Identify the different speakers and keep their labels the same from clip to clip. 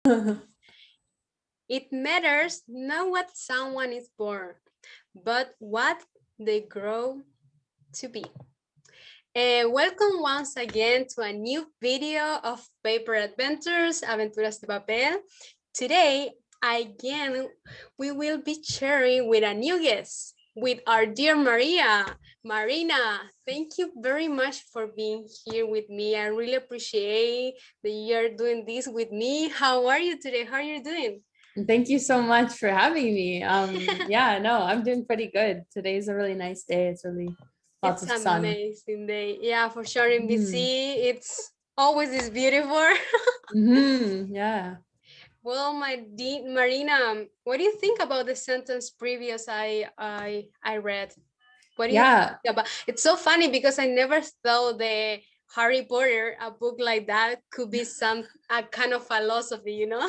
Speaker 1: It matters not what someone is born, but what they grow to be. Welcome once again to a new video of Paper Adventures, Aventuras de Papel. Today, again, we will be sharing with a new guest, with our dear Maria. Marina, thank you very much for being here with me. I really appreciate that you're doing this with me. How are you today? How are you doing?
Speaker 2: Thank you so much for having me. Yeah, no, I'm doing pretty good. Today's a really nice day. It's really lots
Speaker 1: It's
Speaker 2: of sun.
Speaker 1: amazing day. Yeah, for sure in
Speaker 2: Mm-hmm.
Speaker 1: BC, it's always is beautiful.
Speaker 2: Mm-hmm. Yeah.
Speaker 1: Well, Marina, what do you think about the sentence previous I read? What do you
Speaker 2: Yeah.
Speaker 1: think about? It's so funny because I never thought the Harry Potter, a book like that, could be some a kind of philosophy, you know?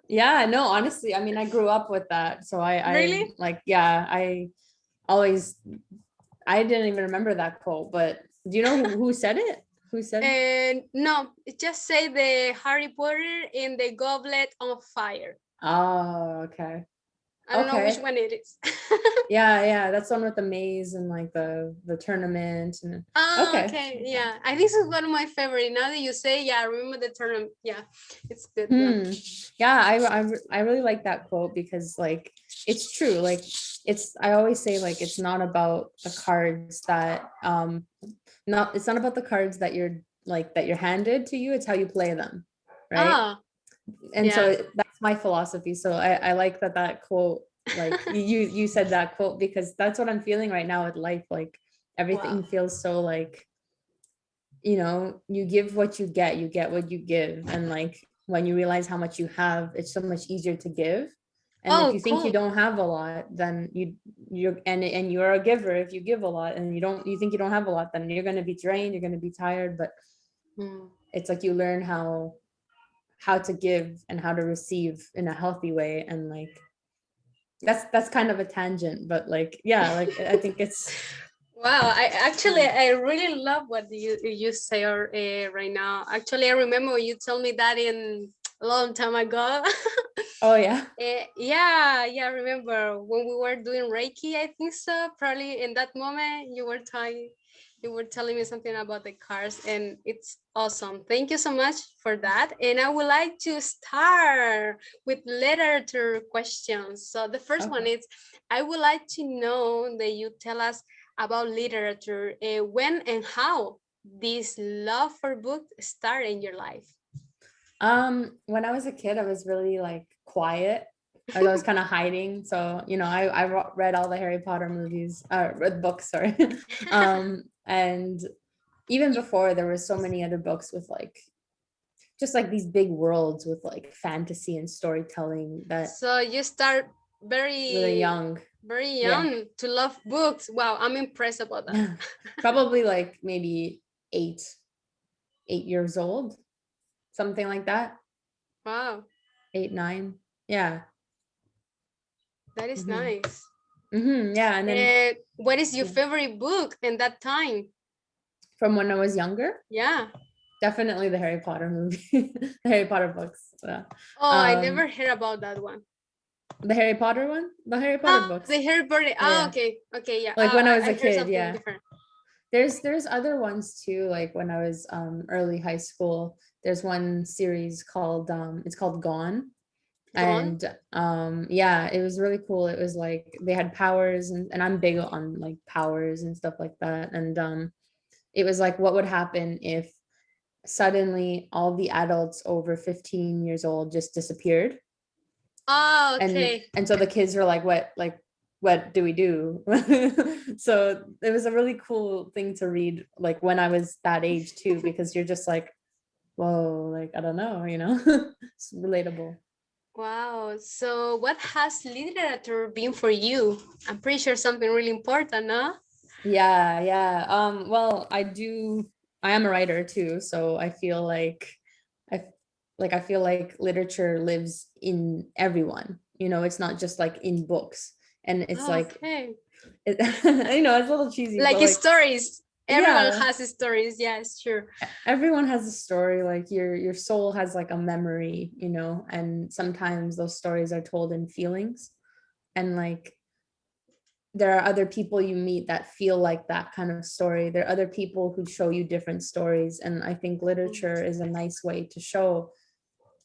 Speaker 2: Yeah. No, honestly, I mean, I grew up with that. So I
Speaker 1: Really?
Speaker 2: like, yeah, always, I didn't even remember that quote, but do you know who said it? Who said?
Speaker 1: And no, it just say the Harry Potter in the Goblet of Fire.
Speaker 2: Oh, okay.
Speaker 1: I don't know which
Speaker 2: Okay.
Speaker 1: one it is.
Speaker 2: Yeah. That's one with the maze and like the tournament and
Speaker 1: Oh,
Speaker 2: okay.
Speaker 1: okay. Yeah. I think this is one of my favorite. Now that you say, yeah, I remember the term. Yeah, it's a good one.
Speaker 2: Yeah, I really like that quote because like it's true. Like I always say like it's not about the cards that not it's not about the cards that you're handed to you, it's how you play them, right?
Speaker 1: Ah,
Speaker 2: And
Speaker 1: yeah.
Speaker 2: so that's my philosophy. So I like that quote, like you said that quote because that's what I'm feeling right now with life. Like
Speaker 1: Wow.
Speaker 2: everything feels so like, you give what you get what you give. And like when you realize how much you have, it's so much easier to give. And if
Speaker 1: Oh,
Speaker 2: you think you
Speaker 1: cool.
Speaker 2: don't have a lot, then you're a giver if you give a lot, and you think you don't have a lot, then you're going to be drained, you're going to be tired. But
Speaker 1: Mm.
Speaker 2: it's like you learn how to give and how to receive in a healthy way. And like that's kind of a tangent, but like yeah, like I think it's
Speaker 1: Wow,
Speaker 2: yeah.
Speaker 1: I really love what you say right now. Actually, I remember you told me that in a long time ago.
Speaker 2: Oh yeah.
Speaker 1: Yeah, I remember when we were doing Reiki, I think so. Probably in that moment you were telling me something about the cars, and it's awesome. Thank you so much for that. And I would like to start with literature questions. So the first one
Speaker 2: Okay.
Speaker 1: is, I would like to know that you tell us about literature. When and how this love for books started in your life?
Speaker 2: When I was a kid, I was really like quiet. I was kind of hiding. So, I read all the Harry Potter movies, read books, sorry. And even before, there were so many other books with like just like these big worlds with like fantasy and storytelling that
Speaker 1: So you start
Speaker 2: really
Speaker 1: very,
Speaker 2: young.
Speaker 1: very
Speaker 2: Yeah.
Speaker 1: young to love books. Wow, I'm impressed about that.
Speaker 2: Probably like maybe 8 years old, something like that.
Speaker 1: Wow,
Speaker 2: 8, 9. Yeah.
Speaker 1: that is
Speaker 2: hmm
Speaker 1: nice.
Speaker 2: Yeah. And then
Speaker 1: What is your
Speaker 2: yeah.
Speaker 1: favorite book in that time?
Speaker 2: From when I was younger,
Speaker 1: Yeah.
Speaker 2: definitely the Harry Potter movie, the Harry Potter books. Yeah.
Speaker 1: Oh, I
Speaker 2: Um,
Speaker 1: never heard about that one.
Speaker 2: the Harry Potter one, the Harry Potter
Speaker 1: Ah, the
Speaker 2: books.
Speaker 1: Harry Potter. Oh,
Speaker 2: Yeah.
Speaker 1: okay, okay, yeah.
Speaker 2: Like when I was
Speaker 1: I
Speaker 2: a
Speaker 1: heard
Speaker 2: kid,
Speaker 1: something
Speaker 2: yeah.
Speaker 1: different.
Speaker 2: There's other ones too, like when I was early high school. There's one series called it's called Gone.
Speaker 1: Gone.
Speaker 2: And yeah, it was really cool. It was like they had powers, and I'm big on like powers and stuff like that. And it was like what would happen if suddenly all the adults over 15 years old just disappeared.
Speaker 1: Oh,
Speaker 2: and
Speaker 1: okay.
Speaker 2: and so the kids were what do we do? So it was a really cool thing to read like when I was that age too, because you're just like, whoa, like I don't know, it's relatable.
Speaker 1: Wow. So, what has literature been for you? I'm pretty sure something really important, no?
Speaker 2: Yeah. Well, I am a writer too, so I I feel like literature lives in everyone. It's not just like in books. And it's
Speaker 1: Oh,
Speaker 2: like
Speaker 1: okay.
Speaker 2: it, it's a little cheesy,
Speaker 1: Like
Speaker 2: but like
Speaker 1: stories. Everyone
Speaker 2: Yeah,
Speaker 1: has stories. Yes, sure.
Speaker 2: everyone has a story. Like your soul has like a memory, you know, and sometimes those stories are told in feelings. And like there are other people you meet that feel like that kind of story. There are other people who show you different stories. And I think literature is a nice way to show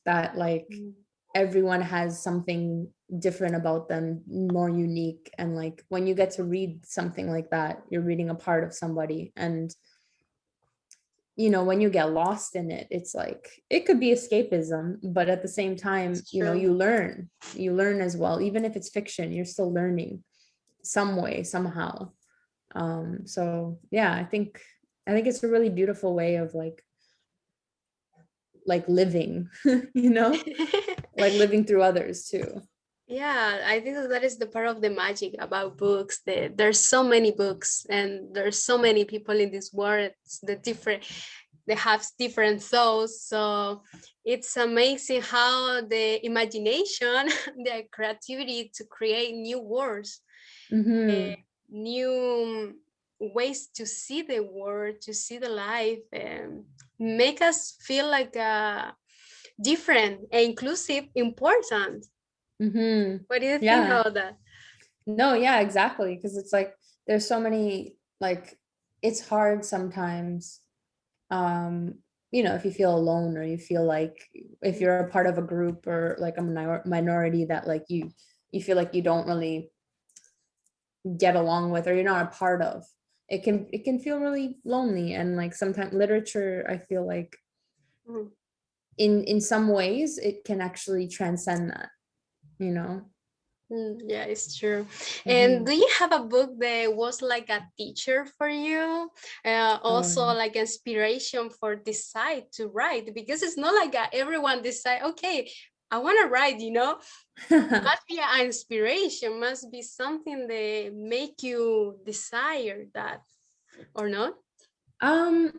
Speaker 2: that like
Speaker 1: Mm,
Speaker 2: everyone has something different about them, more unique. And like when you get to read something like that, you're reading a part of somebody. And you know, when you get lost in it, it's like it could be escapism, but at the same time,
Speaker 1: it's
Speaker 2: you know,
Speaker 1: true.
Speaker 2: you learn as well. Even if it's fiction, you're still learning some way, somehow. So yeah, I think it's a really beautiful way of like living, you know, like living through others too.
Speaker 1: Yeah, I think that is the part of the magic about books. There's so many books, and there's so many people in this world. The different, they have different thoughts. So it's amazing how the imagination, the creativity to create new words,
Speaker 2: Mm-hmm.
Speaker 1: new ways to see the world, to see the life, and make us feel like different, inclusive, important.
Speaker 2: Mm-hmm.
Speaker 1: What do you think
Speaker 2: Yeah.
Speaker 1: about that?
Speaker 2: No, yeah, exactly. Because it's like there's so many like it's hard sometimes. Um, you know, if you feel alone or you feel like if you're a part of a group or like a minority that like you feel like you don't really get along with or you're not a part of, it can feel really lonely. And like sometimes literature, I feel like
Speaker 1: Mm,
Speaker 2: in some ways it can actually transcend that, you know.
Speaker 1: yeah, it's true. And
Speaker 2: Mm-hmm.
Speaker 1: do you have a book that was like a teacher for you? Also
Speaker 2: um,
Speaker 1: like inspiration for decide to write? Because it's not like everyone decide, okay, I want to write, you know? Must be an inspiration, must be something that make you desire that, or not?
Speaker 2: um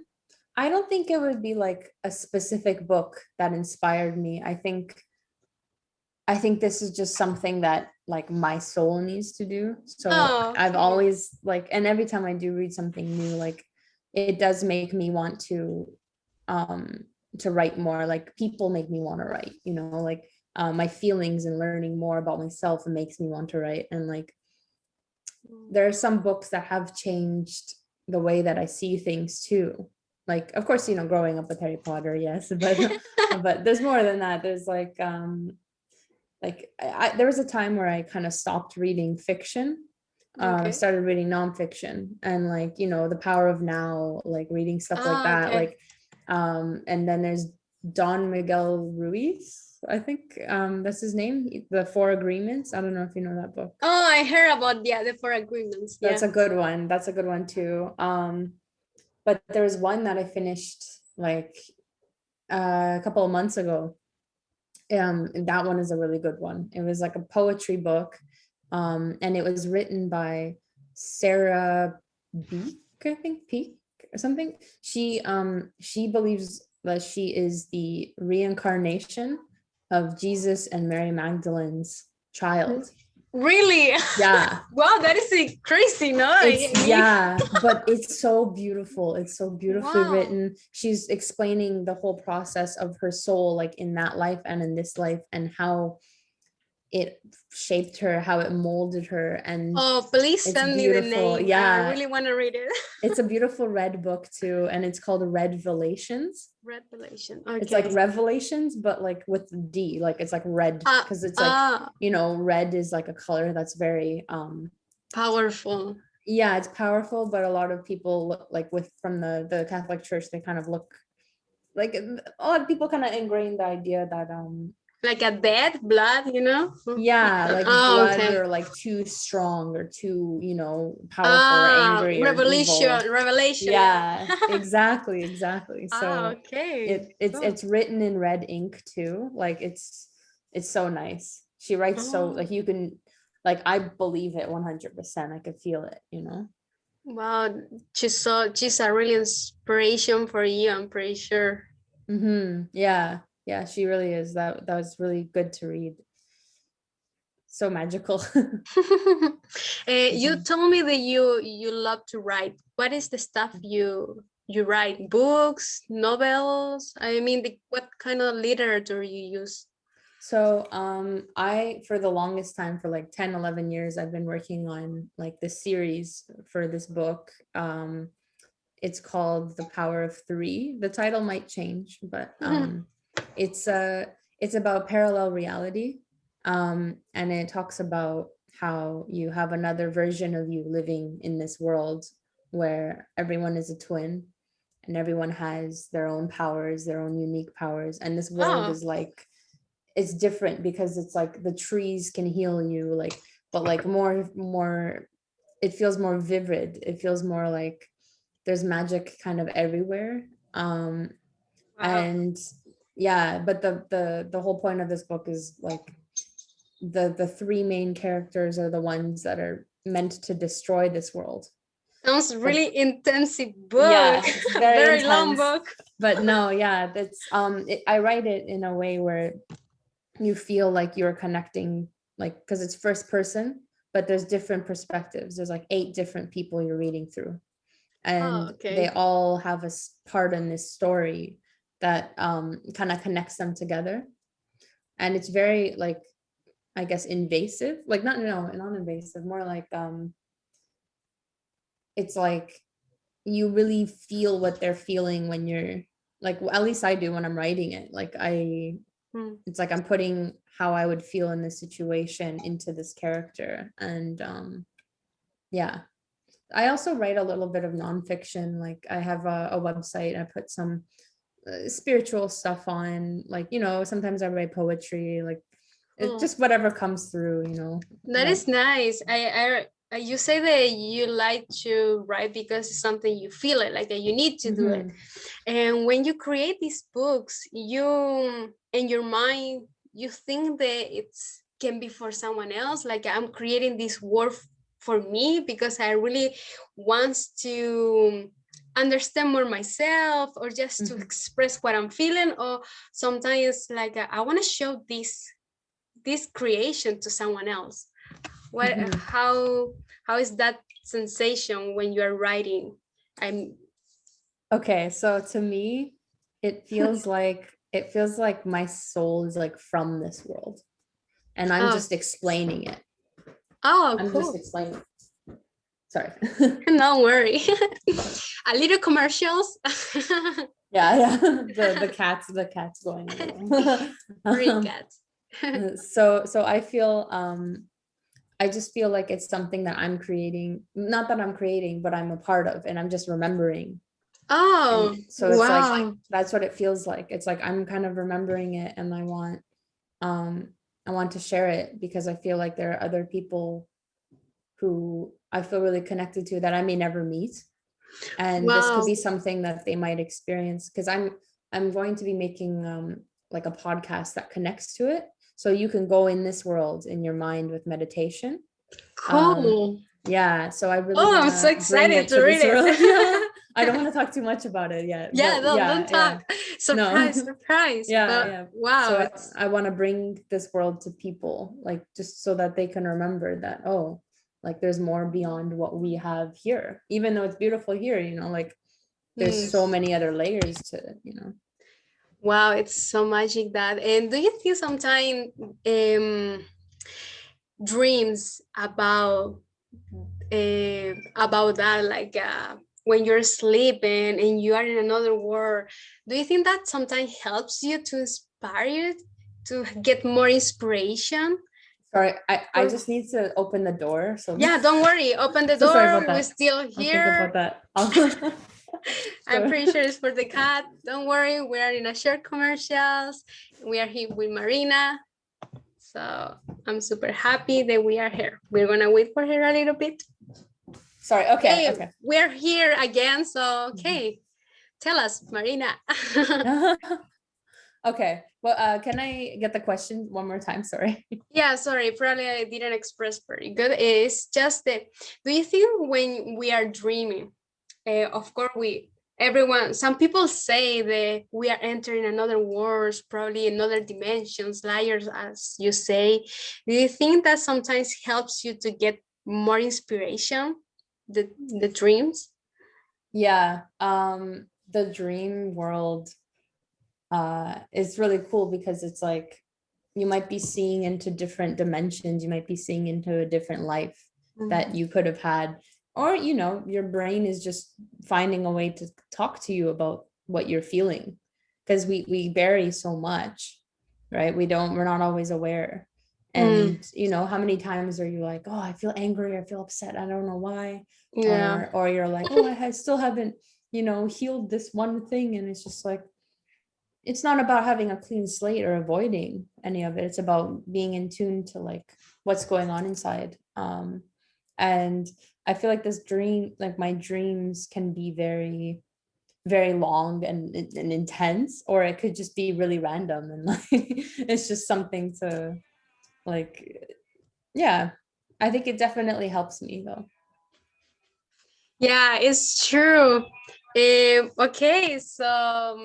Speaker 2: I don't think it would be like a specific book that inspired me. I think this is just something that like my soul needs to do. So
Speaker 1: Oh,
Speaker 2: I've
Speaker 1: okay.
Speaker 2: always like, and every time I do read something new, like it does make me want um to write more. Like people make me want to write, you know, like my feelings and learning more about myself makes me want to write. And like there are some books that have changed the way that I see things too. Like, of course, you know, growing up with Harry Potter, yes, but there's more than that. There's like there was a time where I kind of stopped reading fiction,
Speaker 1: Okay.
Speaker 2: started reading nonfiction, and like you know, The Power of Now, like reading stuff like
Speaker 1: Ah,
Speaker 2: that.
Speaker 1: okay.
Speaker 2: Like, and then there's Don Miguel Ruiz, I think that's his name, The Four Agreements. I don't know if you know that book.
Speaker 1: Oh, I heard about, yeah, the four agreements.
Speaker 2: That's
Speaker 1: Yeah.
Speaker 2: a good one. That's a good one too. But there was one that I finished like a couple of months ago. And that one is a really good one. It was like a poetry book, and it was written by Sarah Beek, I think Peak or something. She believes that she is the reincarnation of Jesus and Mary Magdalene's child.
Speaker 1: Really?
Speaker 2: Yeah,
Speaker 1: Wow, that is crazy, no?
Speaker 2: it's
Speaker 1: I mean,
Speaker 2: yeah, but it's so beautiful. It's so beautifully
Speaker 1: wow.
Speaker 2: written. She's explaining the whole process of her soul, like in that life and in this life, and how it shaped her, how it molded her, and
Speaker 1: Oh, please
Speaker 2: it's
Speaker 1: send me the
Speaker 2: beautiful.
Speaker 1: name. I
Speaker 2: Yeah,
Speaker 1: really want to read it.
Speaker 2: it's a beautiful red book too, and it's called Revelations.
Speaker 1: Revelation.
Speaker 2: It's like
Speaker 1: Okay.
Speaker 2: revelations, but like with D, like it's like red,
Speaker 1: Uh,
Speaker 2: because it's like,
Speaker 1: uh,
Speaker 2: you know, red is like a color that's very
Speaker 1: Powerful.
Speaker 2: yeah, it's powerful, but a lot of people look like with from the Catholic Church, they kind of look like a lot of people kind of ingrained the idea that
Speaker 1: Like a dead blood, you know?
Speaker 2: yeah, like
Speaker 1: Oh,
Speaker 2: blood
Speaker 1: okay.
Speaker 2: or like too strong or too, you know, powerful or
Speaker 1: Ah,
Speaker 2: angry or evil.
Speaker 1: revelation.
Speaker 2: Yeah, exactly, exactly.
Speaker 1: Ah,
Speaker 2: So
Speaker 1: okay. Cool.
Speaker 2: it's written in red ink too. Like it's so nice. She writes so
Speaker 1: Oh,
Speaker 2: like you can like I believe it 100%. I could feel it, you know.
Speaker 1: wow. She's a really inspiration for you, I'm pretty sure.
Speaker 2: Yeah, yeah, she really is. That was really good to read. so magical.
Speaker 1: You told me that you love to write. What is the stuff you write? Books, novels? I mean, what kind of literature you use?
Speaker 2: So I, for the longest time, for like 10, 11 years, I've been working on like the series for this book. It's called The Power of Three. The title might change, but it's it's about parallel reality. And it talks about how you have another version of you living in this world where everyone is a twin and everyone has their own powers, their own unique powers. And this world
Speaker 1: Oh,
Speaker 2: is like, it's different because it's like the trees can heal you, like, but like more, it feels more vivid. It feels more like there's magic kind of everywhere.
Speaker 1: wow.
Speaker 2: And yeah, but the whole point of this book is like the three main characters are the ones that are meant to destroy this world.
Speaker 1: Sounds
Speaker 2: But
Speaker 1: really intensive book.
Speaker 2: yeah, it's very
Speaker 1: Very long
Speaker 2: intense.
Speaker 1: book.
Speaker 2: But no, yeah, that's I write it in a way where you feel like you're connecting, like, because it's first person, but there's different perspectives. There's like 8 different people you're reading through,
Speaker 1: Oh,
Speaker 2: and they
Speaker 1: okay.
Speaker 2: all have a part in this story that kind of connects them together. And it's very like, I guess, invasive, like, not, no, not invasive, more like it's like you really feel what they're feeling when you're like, well, at least I do when I'm writing it. Like
Speaker 1: Hmm.
Speaker 2: it's like I'm putting how I would feel in this situation into this character. And yeah, I also write a little bit of nonfiction. Like I have a website. I put some spiritual stuff on. Like, sometimes I write poetry. Like it's
Speaker 1: Oh,
Speaker 2: just whatever comes through.
Speaker 1: that
Speaker 2: But
Speaker 1: is nice. You say that you like to write because it's something you feel it, like that you need to do it.
Speaker 2: mhm,
Speaker 1: And when you create these books, you in your mind, you think that it's can be for someone else. Like I'm creating this world for me because I really want to understand more myself or just to
Speaker 2: mhm,
Speaker 1: express what I'm feeling. Or sometimes like I want to show this creation to someone else. What
Speaker 2: mhm.
Speaker 1: how is that sensation when you are writing? I'm
Speaker 2: Okay, so to me, it feels like my soul is like from this world, and I'm
Speaker 1: oh,
Speaker 2: just explaining it.
Speaker 1: oh,
Speaker 2: I'm just
Speaker 1: cool.
Speaker 2: explaining. Sorry.
Speaker 1: Don't worry. A little commercials.
Speaker 2: Yeah, yeah. The cat's going a little.
Speaker 1: Free cats.
Speaker 2: So I just feel like it's something that I'm creating, not that I'm creating, but I'm a part of, and I'm just remembering. And
Speaker 1: Oh,
Speaker 2: so it's like,
Speaker 1: wow.
Speaker 2: that's what it feels like. It's like I'm kind of remembering it, and um I want to share it because I feel like there are other people who I feel really connected to that I may never meet. And this could
Speaker 1: Wow.
Speaker 2: be something that they might experience, because I'm going to be making like a podcast that connects to it, so you can go in this world in your mind with meditation. um
Speaker 1: Cool.
Speaker 2: yeah, so I really
Speaker 1: Oh,
Speaker 2: want
Speaker 1: I'm so
Speaker 2: to bring
Speaker 1: excited
Speaker 2: it
Speaker 1: to
Speaker 2: to
Speaker 1: read
Speaker 2: this world.
Speaker 1: it.
Speaker 2: Yeah, I don't want to talk too much about it yet,
Speaker 1: Yeah,
Speaker 2: but
Speaker 1: don't
Speaker 2: yeah, yeah.
Speaker 1: talk.
Speaker 2: No.
Speaker 1: Surprise, surprise.
Speaker 2: Yeah,
Speaker 1: But
Speaker 2: yeah.
Speaker 1: wow,
Speaker 2: So
Speaker 1: it's
Speaker 2: I want to bring this world to people, like, just so that they can remember that, oh, like there's more beyond what we have here, even though it's beautiful here, like there's
Speaker 1: mm,
Speaker 2: so many other layers to it.
Speaker 1: wow, it's so magic that. And do you think sometimes dreams about that, like when you're sleeping and you are in another world, do you think that sometimes helps you to inspire you to get more inspiration?
Speaker 2: Sorry, I
Speaker 1: For
Speaker 2: just need to open the door. So
Speaker 1: yeah, don't worry, open the
Speaker 2: so sorry about
Speaker 1: door, we're
Speaker 2: that.
Speaker 1: still
Speaker 2: I'll think about
Speaker 1: here.
Speaker 2: that.
Speaker 1: I'm
Speaker 2: Sorry.
Speaker 1: pretty sure it's for the cat. Don't worry, we are in a short commercials. We are here with Marina. So I'm super happy that we are here. We're gonna wait for her a little bit.
Speaker 2: Sorry. Okay.
Speaker 1: Okay,
Speaker 2: Okay.
Speaker 1: we're here again. So okay, tell us, Marina.
Speaker 2: Okay. Well, can I get the question one more time? Sorry.
Speaker 1: Yeah, sorry, probably I didn't express very good. It's just that, do you think when we are dreaming, of course, everyone, some people say that we are entering another world, probably another dimensions, layers, as you say. Do you think that sometimes helps you to get more inspiration, the dreams?
Speaker 2: Yeah, the dream world is really cool because it's like you might be seeing into different dimensions, you might be seeing into a different life that you could have had, or your brain is just finding a way to talk to you about what you're feeling, because we vary so much, right? We're not always aware.
Speaker 1: Mm,
Speaker 2: And how many times are you like, oh, I feel angry, I feel upset, I don't know why.
Speaker 1: yeah.
Speaker 2: Or you're like, oh, I still haven't healed this one thing. And it's just like, it's not about having a clean slate or avoiding any of it. It's about being in tune to like what's going on inside. And I feel like this dream, like my dreams can be very, very long and intense, or it could just be really random and like it's just something to like, yeah. I think it definitely helps me though.
Speaker 1: Yeah, it's true. Okay, so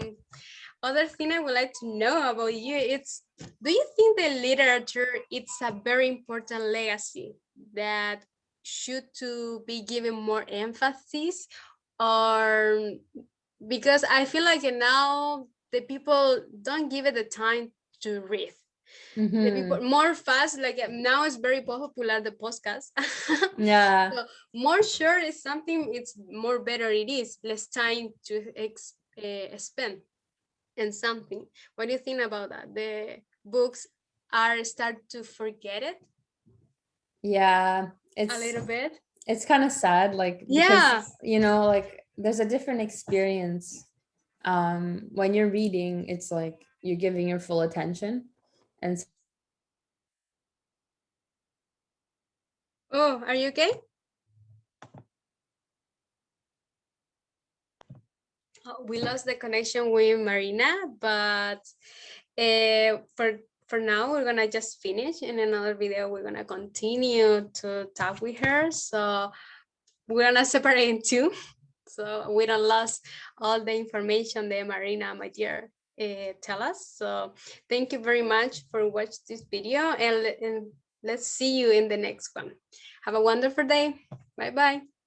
Speaker 1: other thing I would like to know about you, it's, do you think the literature it's a very important legacy that should to be given more emphasis, or because I feel like now the people don't give it the time to read. The people
Speaker 2: Mm-hmm.
Speaker 1: more fast, like now it's very popular the podcast.
Speaker 2: Yeah.
Speaker 1: So more sure is something, it's more better, it is less time to spend and something. What do you think about that? The books are start to forget it
Speaker 2: Yeah.
Speaker 1: a
Speaker 2: it's
Speaker 1: little bit.
Speaker 2: it's kind of sad, like, because
Speaker 1: Yeah.
Speaker 2: like there's a different experience. When you're reading, it's like you're giving your full attention. And
Speaker 1: Oh, are you okay? Oh, we lost the connection with Marina, but for now we're gonna just finish. In another video, we're gonna continue to talk with her. So we're gonna separate in two, so we don't lose all the information that Marina, my dear, tell us. So thank you very much for watching this video, and let's see you in the next one. Have a wonderful day. Bye bye.